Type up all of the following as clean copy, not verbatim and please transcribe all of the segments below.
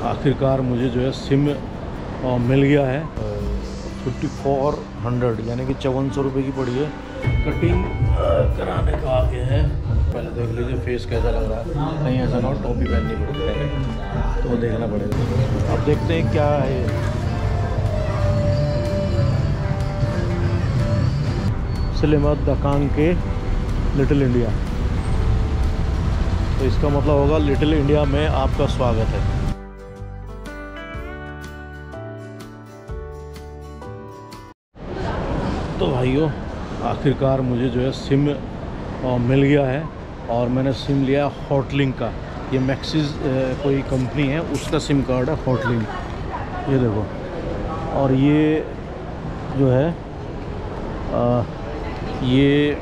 आखिरकार मुझे जो है सिम मिल गया है 5400 यानी कि 5400 रुपये की पड़ी है। कटिंग कराने का आ गया है। पहले देख लीजिए फेस कैसा लग रहा है, कहीं ऐसा ना हो टोपी पहननी पड़ती तो वो देखना पड़ेगा। अब देखते हैं क्या है। सिनेमा दकांग के लिटिल इंडिया, तो इसका मतलब होगा लिटिल इंडिया में आपका स्वागत है। तो भाइयों आखिरकार मुझे जो है सिम मिल गया है और मैंने सिम लिया हॉटलिंक का। ये मैक्सिस कोई कंपनी है, उसका सिम कार्ड है हॉटलिंक, ये देखो। और ये जो है ये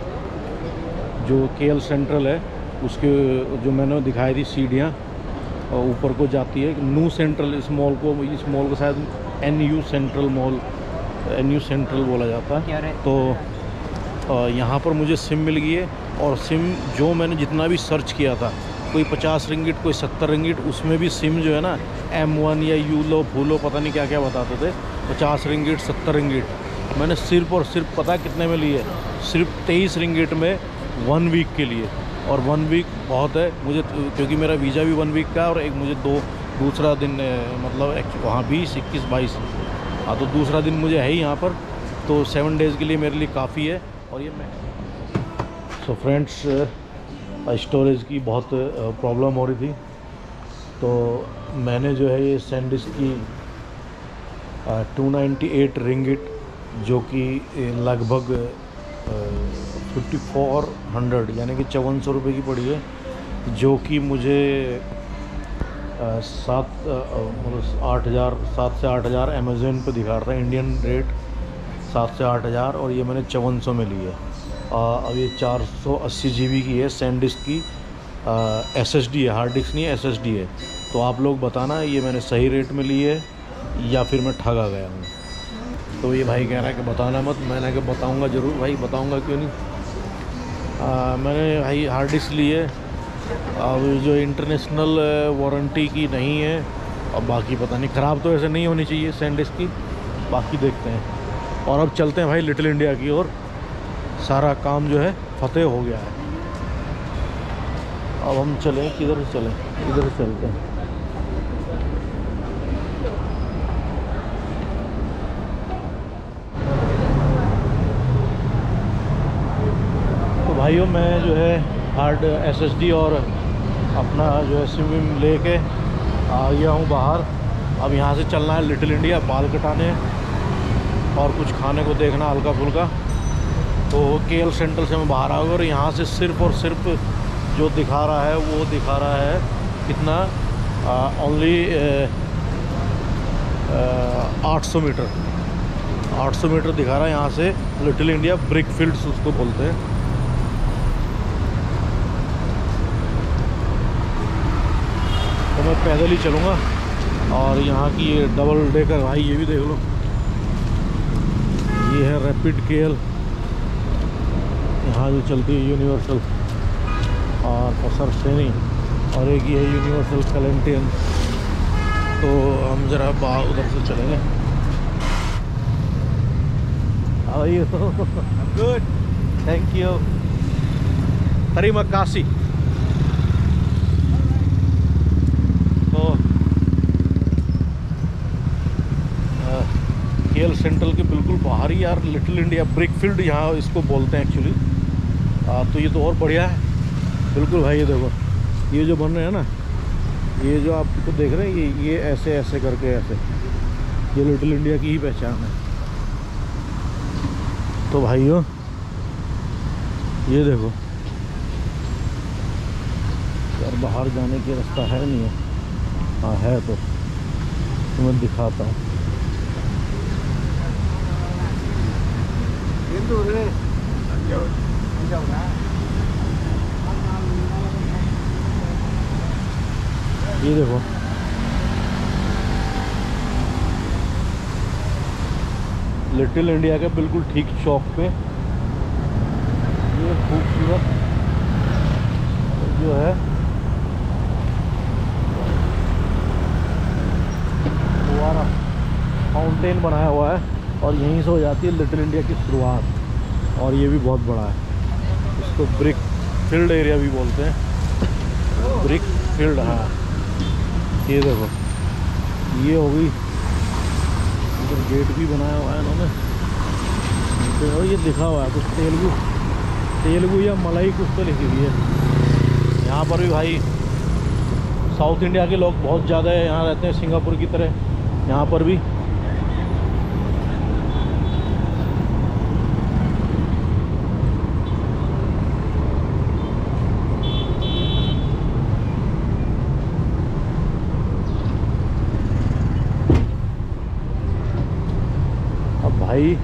जो केएल सेंट्रल है उसके जो मैंने दिखाई थी सीढ़ियाँ ऊपर को जाती है। न्यू सेंट्रल इस मॉल को शायद NU central mall, NU central बोला जाता है। तो यहाँ पर मुझे सिम मिल गई है और सिम जो मैंने जितना भी सर्च किया था, कोई 50 रिंगिट कोई 70 रिंगिट, उसमें भी सिम जो है ना M1 या यूलो फूलो पता नहीं क्या क्या बताते थे, 50 रिंगिट 70 रिंगिट। मैंने सिर्फ और सिर्फ पता कितने में लिए, सिर्फ 23 रिंगिट में 1 वीक के लिए। और 1 वीक बहुत है मुझे, क्योंकि मेरा वीज़ा भी 1 वीक का है और एक मुझे दूसरा दिन मतलब वहाँ 20, 21, 22 हाँ, तो दूसरा दिन मुझे है ही यहाँ पर, तो 7 डेज़ के लिए मेरे लिए काफ़ी है। और ये मैं सो फ्रेंड्स स्टोरेज की बहुत प्रॉब्लम हो रही थी, तो मैंने जो है ये सैंडिस्क की 298 रिंगिट जो कि लगभग 5400 यानी कि 5400 रुपये की पड़ी है, जो कि मुझे 7 से 8000 अमेज़न पे दिखा रहा था इंडियन रेट, 7 से 8000, और ये मैंने 5400 में ली है। अब ये 480 GB की है, सैंडिस्क की SSD है, हार्ड डिस्क नहीं है, SSD है। तो आप लोग बताना ये मैंने सही रेट में ली है या फिर मैं ठगा गया हूँ। तो ये भाई कह रहा है कि बताना मत, मैंने कहा बताऊँगा ज़रूर भाई, बताऊँगा क्यों नहीं। मैंने भाई हार्ड डिस्क ली है, अब जो इंटरनेशनल वारंटी की नहीं है, और बाकी पता नहीं, ख़राब तो ऐसे नहीं होनी चाहिए सैंडिस्क की, बाकी देखते हैं। और अब चलते हैं भाई लिटिल इंडिया की ओर, सारा काम जो है फतेह हो गया है। अब हम चलें, किधर से चलें, इधर से चलते हैं। तो भाइयों मैं जो है हार्ड SSD और अपना जो है सिम लेके आ गया हूँ बाहर। अब यहाँ से चलना है लिटिल इंडिया, बाल कटाने और कुछ खाने को देखना हल्का फुल्का। तो केएल सेंट्रल से मैं बाहर आ गया और यहाँ से सिर्फ और सिर्फ जो दिखा रहा है वो दिखा रहा है कितना, ओनली 800 मीटर दिखा रहा है यहाँ से लिटिल इंडिया। ब्रिक फील्ड्स उसको बोलते हैं। तो मैं पैदल ही चलूँगा। और यहाँ की ये डबल डेकर भाई, ये भी देख लो, ये है रैपिड केएल, यहाँ जो चलती है यूनिवर्सल और पसर श्रेणी, और एक ये है यूनिवर्सल कैलेंटियन। तो हम ज़रा बाहर उधर से चलेंगे। How are you? Good, thank you. तरीमा काशी। तो केएल सेंट्रल के बिल्कुल बाहर ही यार लिटिल इंडिया, ब्रिक फील्ड यहाँ इसको बोलते हैं एक्चुअली। तो ये तो और बढ़िया है बिल्कुल भाई। ये देखो ये जो बन रहे हैं ना, ये जो आपको देख रहे हैं, ये ऐसे ऐसे करके ऐसे, ये लिटिल इंडिया की ही पहचान है। तो भाइयों ये देखो यार, बाहर जाने की रास्ता है नहीं है, हाँ है तो मैं दिखाता हूँ। ये देखो लिटिल इंडिया के बिल्कुल ठीक चौक पे ये खूबसूरत जो है फाउंटेन बनाया हुआ है और यहीं से हो जाती है लिटिल इंडिया की शुरुआत। और ये भी बहुत बड़ा है, इसको ब्रिक फील्ड एरिया भी बोलते हैं, ब्रिक फील्ड। हाँ ये देखो, ये हो गई, इधर गेट भी बनाया हुआ है इन्होंने, और ये लिखा हुआ है कुछ तेलुगु या मलाई कुछ तो लिखी हुई है। यहाँ पर भी भाई साउथ इंडिया के लोग बहुत ज़्यादा यहाँ रहते हैं, सिंगापुर की तरह यहाँ पर भी। अब भाई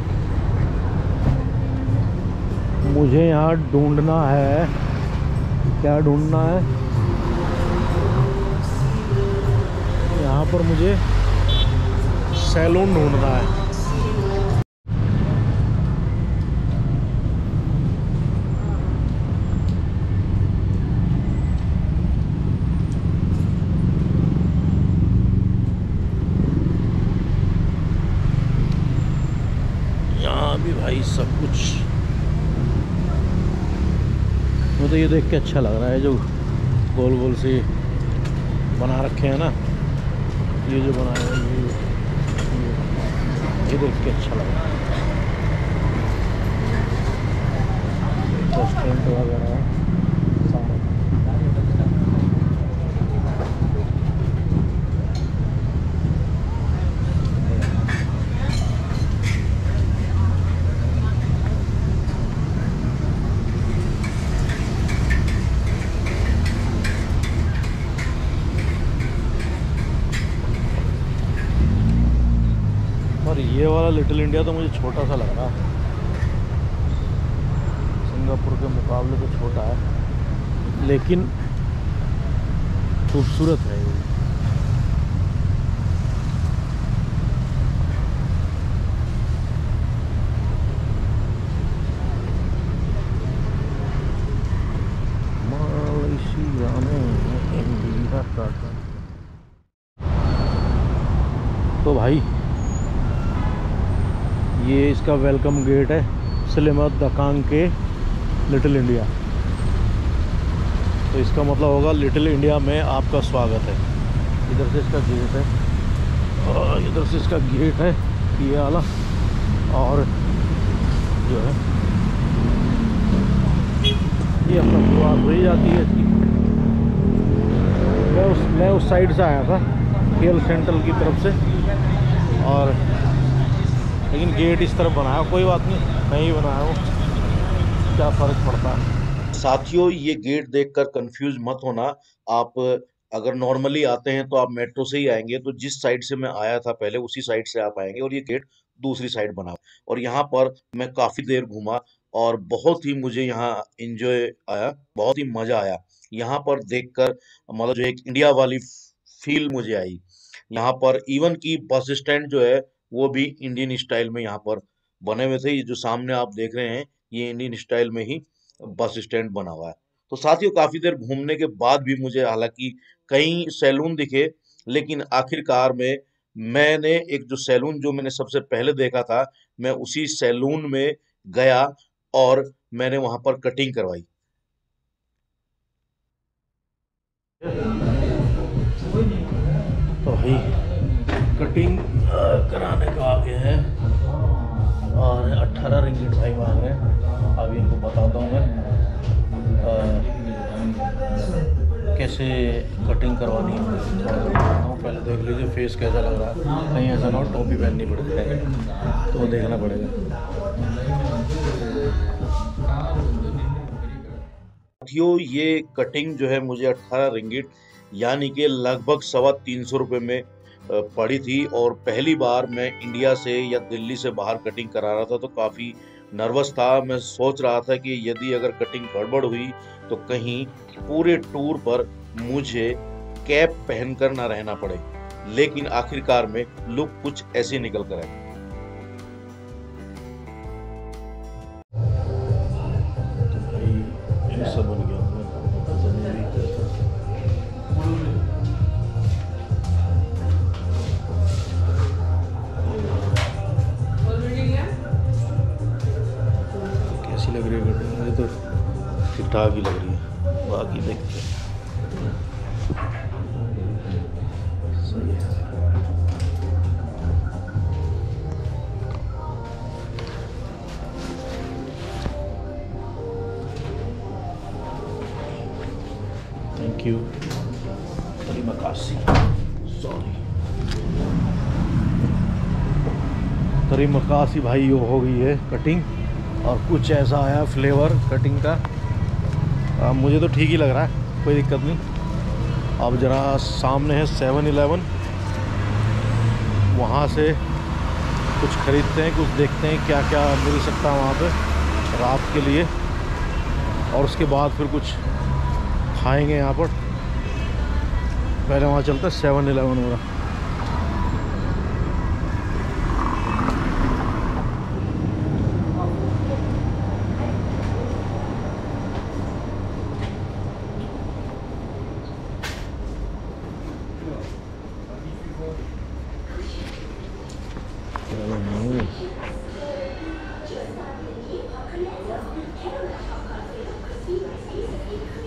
मुझे यहाँ ढूंढना है, क्या ढूंढना है, यहाँ पर मुझे सैलून ढूंढना है। यहाँ भी भाई सब कुछ, मुझे ये देख के अच्छा लग रहा है, जो गोल गोल से बना रखे हैं ना, ये जो बनाया है ये देख के अच्छा लग रहा है। रेस्टोरेंट वगैरह है सारा। और ये वाला लिटिल इंडिया तो मुझे छोटा सा लग रहा है, सिंगापुर के मुकाबले तो छोटा है, लेकिन खूबसूरत है ये। मलेशिया में इंडिया का। तो भाई ये इसका वेलकम गेट है, सिलेमत दकांग के लिटिल इंडिया। तो इसका मतलब होगा लिटिल इंडिया में आपका स्वागत है। इधर से इसका गेट है और इधर से इसका गेट है ये वाला, और जो है ये अपना शुरुआत हो ही जाती है इसकी। मैं उस साइड से आया था केएल सेंट्रल की तरफ से, और लेकिन गेट इस तरफ बनाया, कोई बात नहीं, मैं ही बनाया हूँ, क्या फ़र्क पड़ता है। साथियों, ये गेट देखकर कंफ्यूज मत होना। आप अगर नॉर्मली आते हैं तो आप मेट्रो से ही आएंगे, तो जिस साइड से मैं आया था पहले उसी साइड से आप आएंगे, और ये गेट दूसरी साइड बना हुआ। और यहाँ पर मैं काफी देर घूमा और बहुत ही मुझे यहाँ एंजॉय आया, बहुत ही मजा आया यहाँ पर देखकर। मतलब जो एक इंडिया वाली फील मुझे आई यहाँ पर। इवन की बस स्टैंड जो है वो भी इंडियन स्टाइल में यहाँ पर बने हुए थे। ये जो सामने आप देख रहे हैं ये इंडियन स्टाइल में ही बस स्टैंड बना हुआ है। तो साथियों, काफी देर घूमने के बाद भी मुझे हालांकि कई सैलून दिखे, लेकिन आखिरकार में मैंने एक जो सैलून जो मैंने सबसे पहले देखा था, मैं उसी सैलून में गया और मैंने वहां पर कटिंग करवाई। तो भाई कटिंग कराने का आ गए हैं और 18 रिंगिट भाई मांग रहे हैं। अभी इनको बताता हूँ मैं कैसे कटिंग करवानी है। थोड़ा सा बताता हूँ, पहले देख लीजिए फेस कैसा लग रहा है, कहीं ऐसा ना हो टोपी पहननी पड़ जाए, तो वो देखना पड़ेगा। साथियों, ये कटिंग जो है मुझे 18 रिंगिट यानी कि लगभग 325 रुपये में पड़ी थी। और पहली बार मैं इंडिया से या दिल्ली से बाहर कटिंग करा रहा था, तो काफ़ी नर्वस था। मैं सोच रहा था कि यदि अगर कटिंग गड़बड़ हुई तो कहीं पूरे टूर पर मुझे कैप पहनकर ना रहना पड़े, लेकिन आखिरकार में लुक कुछ ऐसे निकल कर आया। सब बन गया ठाक ही लग रही है, बाकी देखते हैं। सही है। Thank you. तरीमा कासी, सॉरी, तरीमा कासी भाई हो गई है कटिंग, और कुछ ऐसा आया फ्लेवर कटिंग का। मुझे तो ठीक ही लग रहा है, कोई दिक्कत नहीं। अब ज़रा सामने है 7-Eleven, वहाँ से कुछ ख़रीदते हैं, कुछ देखते हैं क्या क्या मिल सकता है वहाँ पे रात के लिए, और उसके बाद फिर कुछ खाएंगे यहाँ पर। पहले वहाँ चलते हैं 7-Eleven वगैरह।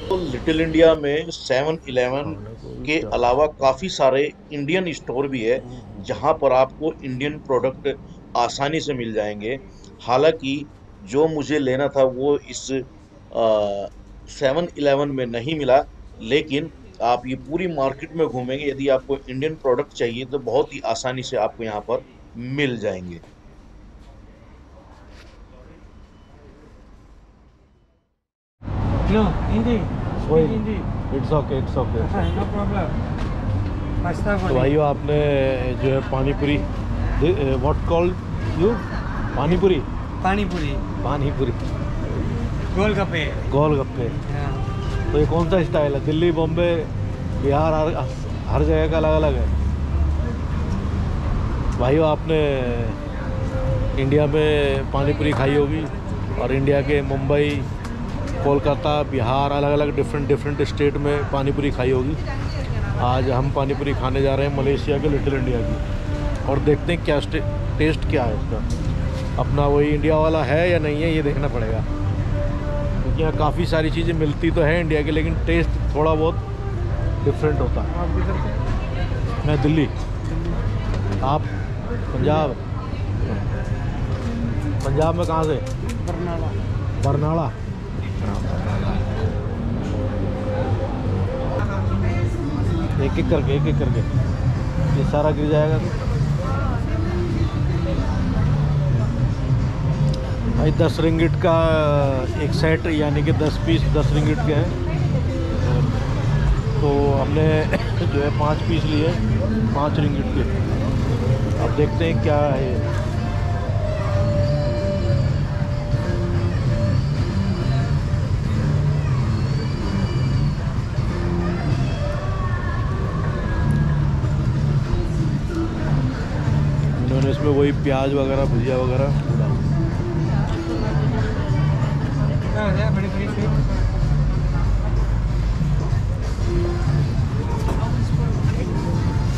तो लिटिल इंडिया में 7-Eleven के अलावा काफ़ी सारे इंडियन स्टोर भी है, जहाँ पर आपको इंडियन प्रोडक्ट आसानी से मिल जाएंगे। हालांकि जो मुझे लेना था वो इस 7-Eleven में नहीं मिला, लेकिन आप ये पूरी मार्केट में घूमेंगे, यदि आपको इंडियन प्रोडक्ट चाहिए तो बहुत ही आसानी से आपको यहाँ पर मिल जाएंगे। No, Hindi. Why? Speak Hindi. It's okay, it's okay. No problem. Pasta तो boli. भाइयों, आपने जो है panipuri, what called you, panipuri, Pani puri. Panipuri, Golgappe. Golgappe. Yeah. तो ये कौन सा स्टाइल है? दिल्ली, बॉम्बे, बिहार, हर जगह का अलग अलग है। भाइयों, आपने इंडिया में पानीपुरी खाई होगी, और इंडिया के मुंबई, कोलकाता, बिहार, अलग अलग डिफरेंट स्टेट में पानीपुरी खाई होगी। आज हम पानीपुरी खाने जा रहे हैं मलेशिया के लिटिल इंडिया की, और देखते हैं क्या टेस्ट क्या है इसका। अपना वही इंडिया वाला है या नहीं है, ये देखना पड़ेगा, क्योंकि यहाँ काफ़ी सारी चीज़ें मिलती तो है इंडिया की, लेकिन टेस्ट थोड़ा बहुत डिफरेंट होता है। आप किधर से? मैं दिल्ली। आप पंजाब? पंजाब में कहाँ से? बरनाला. बरनाला। एक एक करके ये सारा गिर जाएगा तो भाई 10 रिंगिट का एक सेट, यानी कि 10 पीस 10 रिंगिट के हैं। तो हमने जो है 5 पीस लिए, 5 रिंगिट के। अब देखते हैं क्या है। उन्होंने इसमें वही प्याज वगैरह, भुजिया वगैरह डाला। बड़ी बड़ी sweet.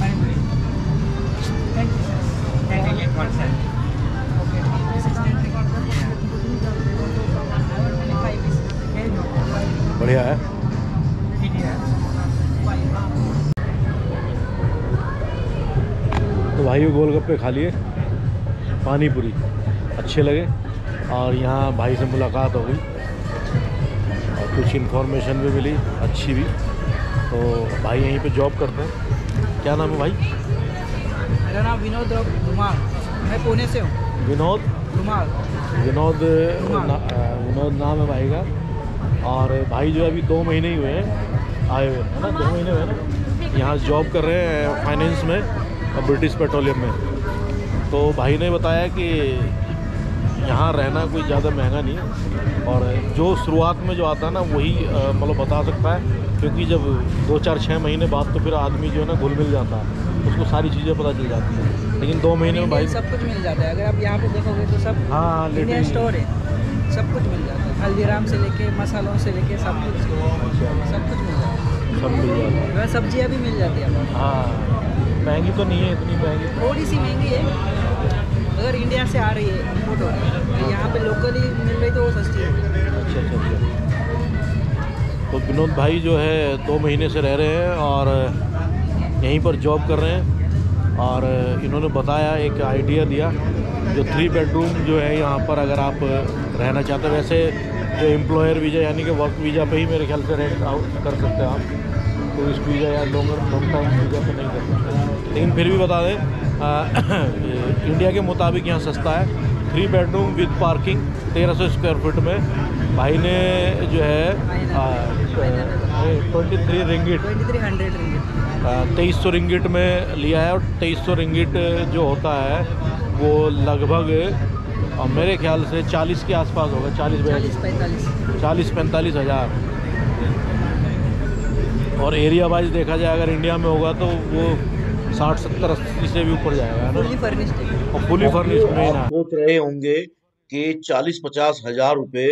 Pani puri. Thank you, sir. Can I get one, sir? Okay. This is 10 ringgit. बढ़िया है। तो भाइयों, गोलगप्पे खा लिए, पानीपुरी अच्छे लगे, और यहाँ भाई से मुलाकात हो गई, और कुछ इन्फॉर्मेशन भी मिली अच्छी भी। तो भाई यहीं पे जॉब करते हैं। क्या नाम है भाई? मेरा नाम विनोद धुमाल, मैं पुणे से हूँ. विनोद धुमाल. विनोद नाम है भाई का। और भाई जो है अभी 2 महीने ही हुए हैं आए हुए, है ना? 2 महीने हुए ना। यहाँ जॉब कर रहे हैं फाइनेंस में, और ब्रिटिश पेट्रोलियम में। तो भाई ने बताया कि यहाँ रहना कोई ज़्यादा महंगा नहीं है, और जो शुरुआत में जो आता है ना वही मतलब बता सकता है, क्योंकि जब 2-4-6 महीने बाद तो फिर आदमी जो है ना घुल मिल जाता है, उसको सारी चीज़ें पता चल जाती हैं। लेकिन 2 महीने में भाई सब कुछ मिल जाता है. अगर आप यहाँ पे देखोगे तो सब हाँ इंडियन स्टोर है, सब कुछ मिल जाता है. हल्दीराम से लेके मसालों से लेके सब कुछ मिल जाता है. सब मिल जाता है। वह सब्जियाँ भी मिल जाती है. हाँ, महंगी तो नहीं है, इतनी महंगी। थोड़ी सी महंगी है, अगर इंडिया से आ रही है, इम्पोर्ट हो रही है, यहाँ पे लोकली मिल रही तो वो सस्ती है. अच्छा। तो विनोद भाई जो है 2 महीने से रह रहे हैं और यहीं पर जॉब कर रहे हैं। और इन्होंने बताया, एक आइडिया दिया, जो 3 बेडरूम जो है यहाँ पर अगर आप रहना चाहते हैं, वैसे जो एम्प्लॉयर वीज़ा यानी कि वर्क वीज़ा पे ही मेरे ख्याल से रेंट आउट कर सकते हैं आप, टूरिस्ट वीज़ा या लॉन्ग टाइम वीज़ा पे नहीं कर सकते। लेकिन फिर भी बता दें इंडिया के मुताबिक यहाँ सस्ता है। 3 bedroom with parking 1300 square feet में भाई ने जो है 23 रिंगिट 2300 रिंगिट 2300 रिंगिट में लिया है। और 2300 रिंगिट जो होता है वो लगभग मेरे ख्याल से 40 के आसपास होगा, 40-45 हज़ार। और एरिया वाइज देखा जाए अगर इंडिया में होगा तो वो 60-70-80 से भी ऊपर जाएगा, है ना। फुली फर्निश्ड और फुली फर्निश्ड में आप ना सोच रहे होंगे कि 40-50 हजार रुपए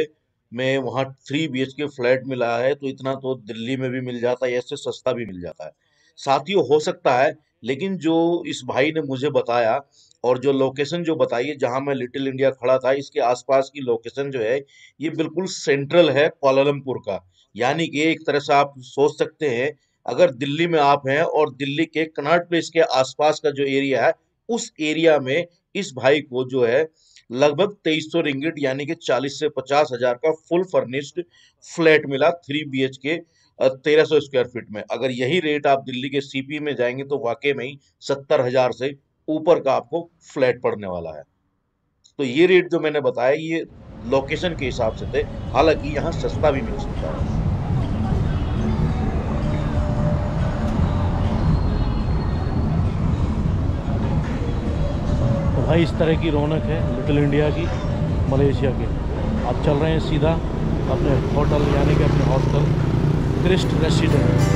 में वहाँ 3 BHK फ्लैट मिला है, तो इतना तो दिल्ली में भी मिल जाता है, इससे सस्ता भी मिल जाता है। साथियों, हो सकता है, लेकिन जो इस भाई ने मुझे बताया और जो लोकेशन जो बताई है जहां मैं लिटिल इंडिया खड़ा था, इसके आसपास की लोकेशन जो है ये बिल्कुल सेंट्रल है कुआलालंपुर का। यानी कि एक तरह से आप सोच सकते हैं, अगर दिल्ली में आप हैं और दिल्ली के कनॉट प्लेस के आसपास का जो एरिया है, उस एरिया में इस भाई को जो है लगभग 2300 रिंगिट यानी कि 40 से 50 हजार का फुल फर्निश्ड फ्लैट मिला, 3 BHK 1300 स्क्वायर फीट में। अगर यही रेट आप दिल्ली के CP में जाएंगे तो वाकई में ही 70 हजार से ऊपर का आपको फ्लैट पड़ने वाला है। तो ये रेट जो मैंने बताया ये लोकेशन के हिसाब से थे, हालांकि यहाँ सस्ता भी मिल सकता है। तो भाई इस तरह की रौनक है लिटिल इंडिया की, मलेशिया के। अब चल रहे हैं सीधा अपने होटल यानी कि अपने हॉस्टल क्रिस्ट रेसिडेंस।